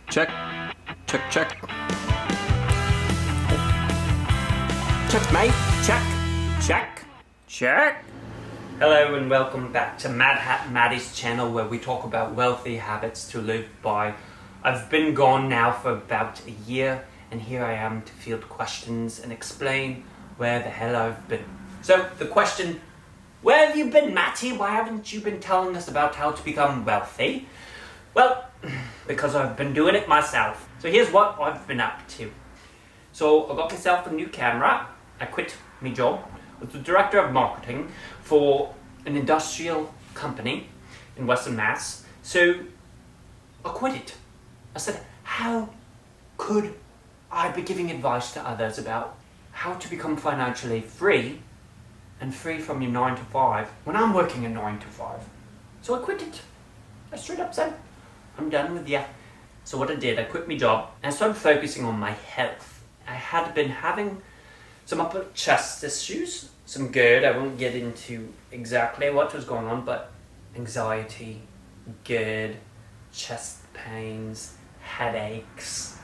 Check. Check, check. Check, mate. Check. Check. Check. Hello and welcome back to Hat Matty's channel, where we talk about wealthy habits to live by. I've been gone now for about a year, and here I am to field questions and explain where the hell I've been. So the question, where have you been, Matty? Why haven't you been telling us about how to become wealthy? Well, because I've been doing it myself. So here's what I've been up to. So I got myself a new camera. I quit my job. I was the director of marketing for an industrial company in Western Mass. So I quit it. I said, how could I be giving advice to others about how to become financially free and free from your 9 to 5 when I'm working a 9 to 5? So I quit it. I straight up said, I'm done with you. So what I did, I quit my job and I started focusing on my health. I had been having some upper chest issues, some GERD. I won't get into exactly what was going on, but anxiety, GERD, chest pains, headaches,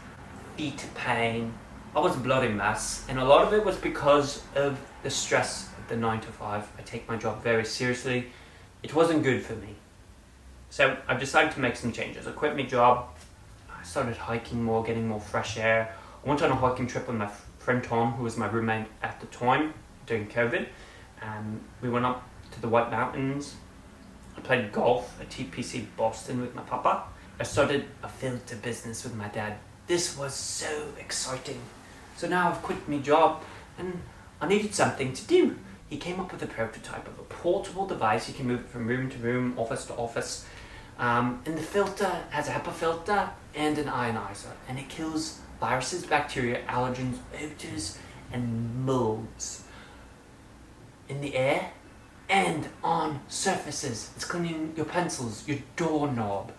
feet pain. I was a bloody mess, and a lot of it was because of the stress of the 9 to 5. I take my job very seriously. It wasn't good for me. So I decided to make some changes. I quit my job. I started hiking more, getting more fresh air. I went on a hiking trip with my friend Tom, who was my roommate at the time during COVID. We went up to the White Mountains. I played golf at TPC Boston with my papa. I started a filter business with my dad. This was so exciting. So now I've quit my job and I needed something to do. He came up with a prototype of a portable device. You can move it from room to room, office to office. And the filter has a HEPA filter and an ionizer, and it kills viruses, bacteria, allergens, odors, and molds in the air and on surfaces. It's cleaning your pencils, your doorknob,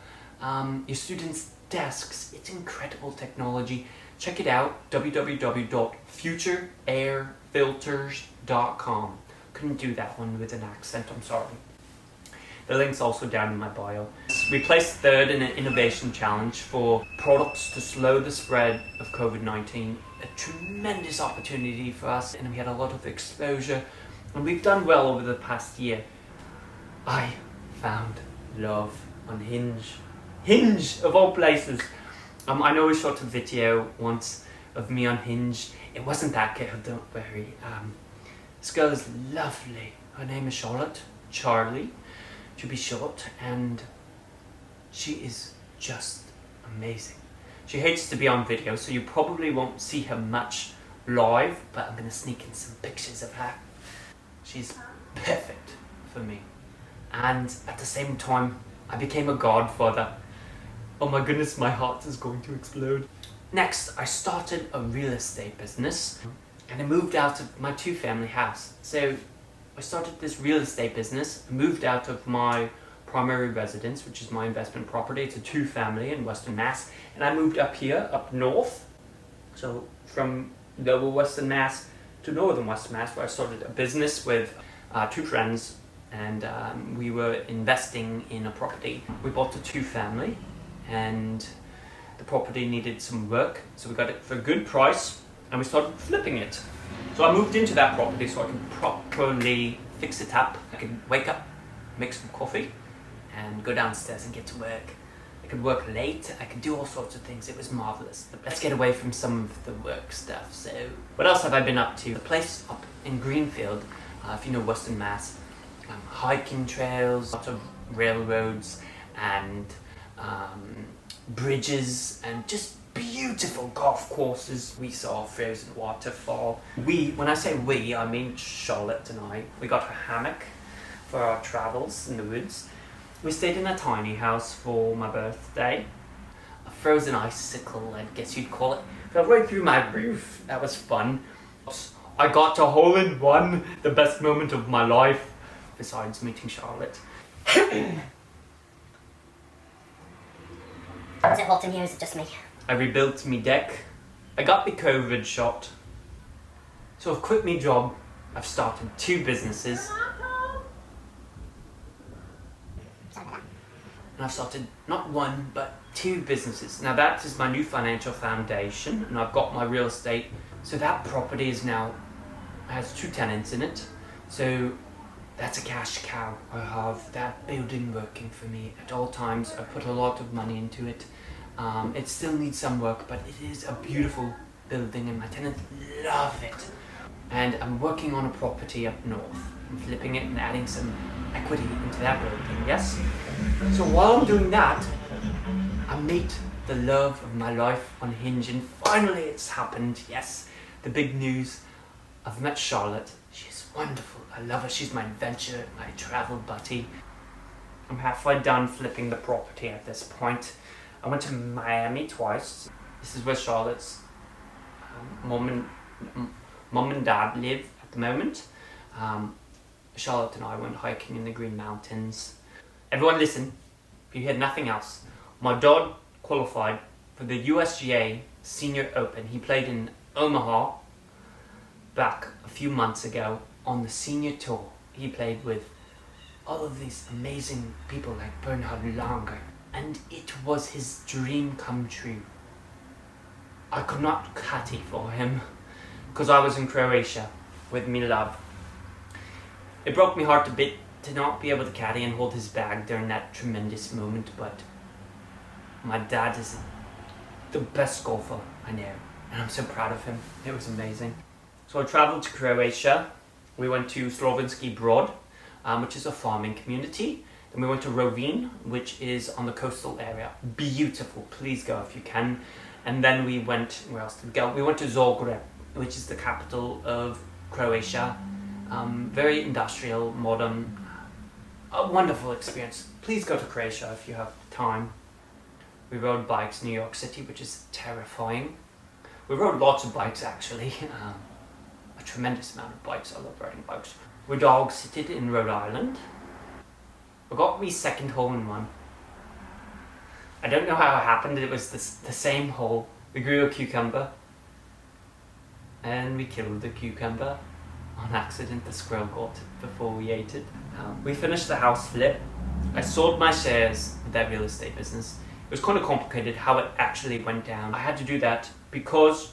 your students' desks. It's incredible technology. Check it out, www.futureairfilters.com. Couldn't do that one with an accent, I'm sorry. The link's also down in my bio. We placed third in an innovation challenge for products to slow the spread of COVID-19. A tremendous opportunity for us, and we had a lot of exposure, and we've done well over the past year. I found love on Hinge. Hinge, of all places. I know we shot a video once of me on Hinge. It wasn't that good, don't worry. This girl is lovely. Her name is Charlie, to be short, and she is just amazing. She hates to be on video, so you probably won't see her much live, but I'm gonna sneak in some pictures of her. She's perfect for me. And at the same time, I became a godfather. Oh my goodness, my heart is going to explode. Next, I started a real estate business, and I moved out of my 2-family house. So I started this real estate business, moved out of my primary residence, which is my investment property. It's a 2-family in Western Mass, and I moved up here, up north. So from lower Western Mass to northern Western Mass, where I started a business with 2 friends, and we were investing in a property. We bought a 2-family, and the property needed some work, so we got it for a good price, and we started flipping it. So I moved into that property so I could properly fix it up. I could wake up, make some coffee, and go downstairs and get to work. I could work late, I could do all sorts of things. It was marvelous. But let's get away from some of the work stuff. So what else have I been up to? The place up in Greenfield, if you know Western Mass, hiking trails, lots of railroads, and bridges, and just beautiful golf courses. We saw a frozen waterfall. When I say we, I mean Charlotte and I. We got a hammock for our travels in the woods. We stayed in a tiny house for my birthday. A frozen icicle, I guess you'd call it, fell right through my roof. That was fun. I got a hole-in-one, the best moment of my life, besides meeting Charlotte. Is it hot in here, or is it just me? I rebuilt me deck. I got the COVID shot. So I've quit my job. I've started 2 businesses. and I've started not one but 2 businesses. Now that is my new financial foundation, and I've got my real estate. So that property is now has 2 tenants in it. So that's a cash cow. I have that building working for me at all times. I put a lot of money into it. It still needs some work, but it is a beautiful building and my tenants love it. And I'm working on a property up north. I'm flipping it and adding some equity into that building, yes? So while I'm doing that, I meet the love of my life on Hinge, and finally it's happened, yes. The big news, I've met Charlotte. She's wonderful, I love her. She's my adventure, my travel buddy. I'm halfway done flipping the property at this point. I went to Miami twice. This is where Charlotte's mom and dad live at the moment. Charlotte and I went hiking in the Green Mountains. Everyone listen, if you hear nothing else. My dad qualified for the USGA Senior Open. He played in Omaha back a few months ago on the senior tour. He played with all of these amazing people like Bernhard Langer, and it was his dream come true. I could not caddy for him because I was in Croatia with me love. It broke my heart a bit to not be able to caddy and hold his bag during that tremendous moment, but my dad is the best golfer I know, and I'm so proud of him. It was amazing. So I traveled to Croatia. We went to Slovenski Brod, which is a farming community. Then we went to ROVINJ, which is on the coastal area. Beautiful, please go if you can. And then we went, where else did we go? We went to Zagreb, which is the capital of Croatia. Very industrial, modern, a wonderful experience. Please go to Croatia if you have time. We rode bikes in New York City, which is terrifying. We rode lots of bikes actually, a tremendous amount of bikes. I love riding bikes. We dog sitted in Rhode Island. I got me second hole in one. I don't know how it happened. It was the same hole. We grew a cucumber and we killed the cucumber on accident. The squirrel got it before we ate it. We finished the house flip. I sold my shares of that real estate business. It was kind of complicated how it actually went down. I had to do that because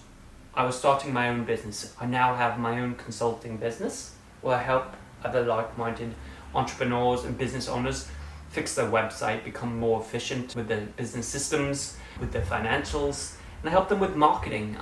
I was starting my own business. I now have my own consulting business where I help other like-minded entrepreneurs and business owners fix their website, become more efficient with their business systems, with their financials, and I help them with marketing,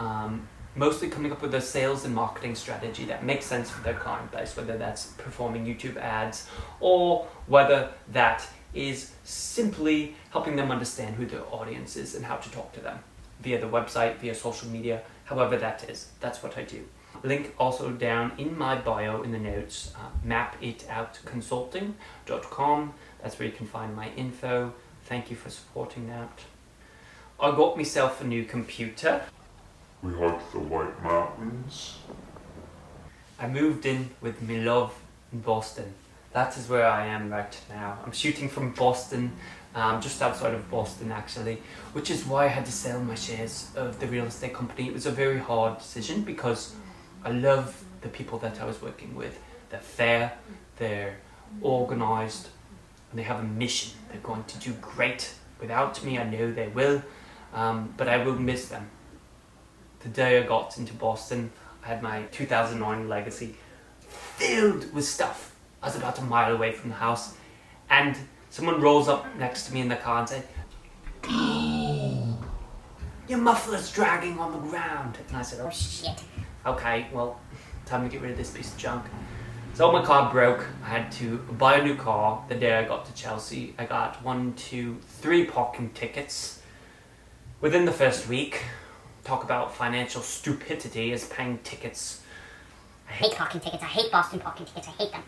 mostly coming up with a sales and marketing strategy that makes sense for their client base, whether that's performing YouTube ads or whether that is simply helping them understand who their audience is and how to talk to them via the website, via social media, however that is. That's what I do. Link also down in my bio in the notes, mapitoutconsulting.com. That's where you can find my info. Thank you for supporting that. I got myself a new computer. We hiked the White Mountains. I moved in with my love in Boston. That is where I am right now. I'm shooting from Boston, just outside of Boston actually, which is why I had to sell my shares of the real estate company. It was a very hard decision because I love the people that I was working with. They're fair, they're organized, and they have a mission. They're going to do great. Without me, I know they will, but I will miss them. The day I got into Boston, I had my 2009 Legacy filled with stuff. I was about a mile away from the house, and someone rolls up next to me in the car and said, "Your muffler's dragging on the ground." And I said, "Oh shit. Okay, well, time to get rid of this piece of junk." So my car broke. I had to buy a new car. The day I got to Chelsea, I got 1, 2, 3 parking tickets within the first week. Talk about financial stupidity as paying tickets. I hate parking tickets. I hate Boston parking tickets. I hate them.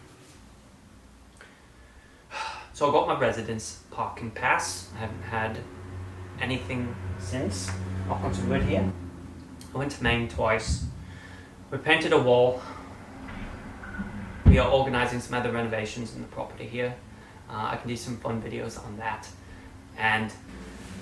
So I got my residence parking pass. I haven't had anything since. Knock on some wood here. I went to Maine twice. We painted a wall. We are organising some other renovations in the property here. I can do some fun videos on that. And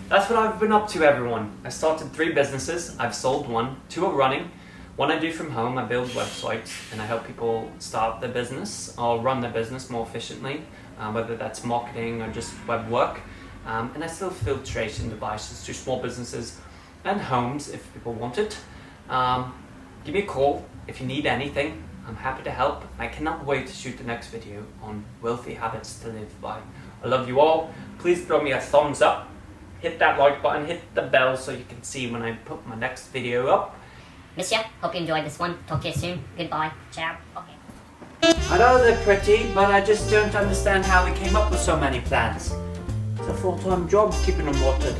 that's what I've been up to, everyone. I started 3 businesses. I've sold 1. 2 are running. 1 I do from home. I build websites and I help people start their business or run their business more efficiently, whether that's marketing or just web work. and I sell filtration devices to small businesses and homes if people want it. Give me a call if you need anything. I'm happy to help. I cannot wait to shoot the next video on wealthy habits to live by. I love you all. Please throw me a thumbs up. Hit that like button, hit the bell so you can see when I put my next video up. Miss ya. Hope you enjoyed this one. Talk to you soon. Goodbye. Ciao. Okay. I know they're pretty, but I just don't understand how we came up with so many plants. It's a full-time job keeping them watered.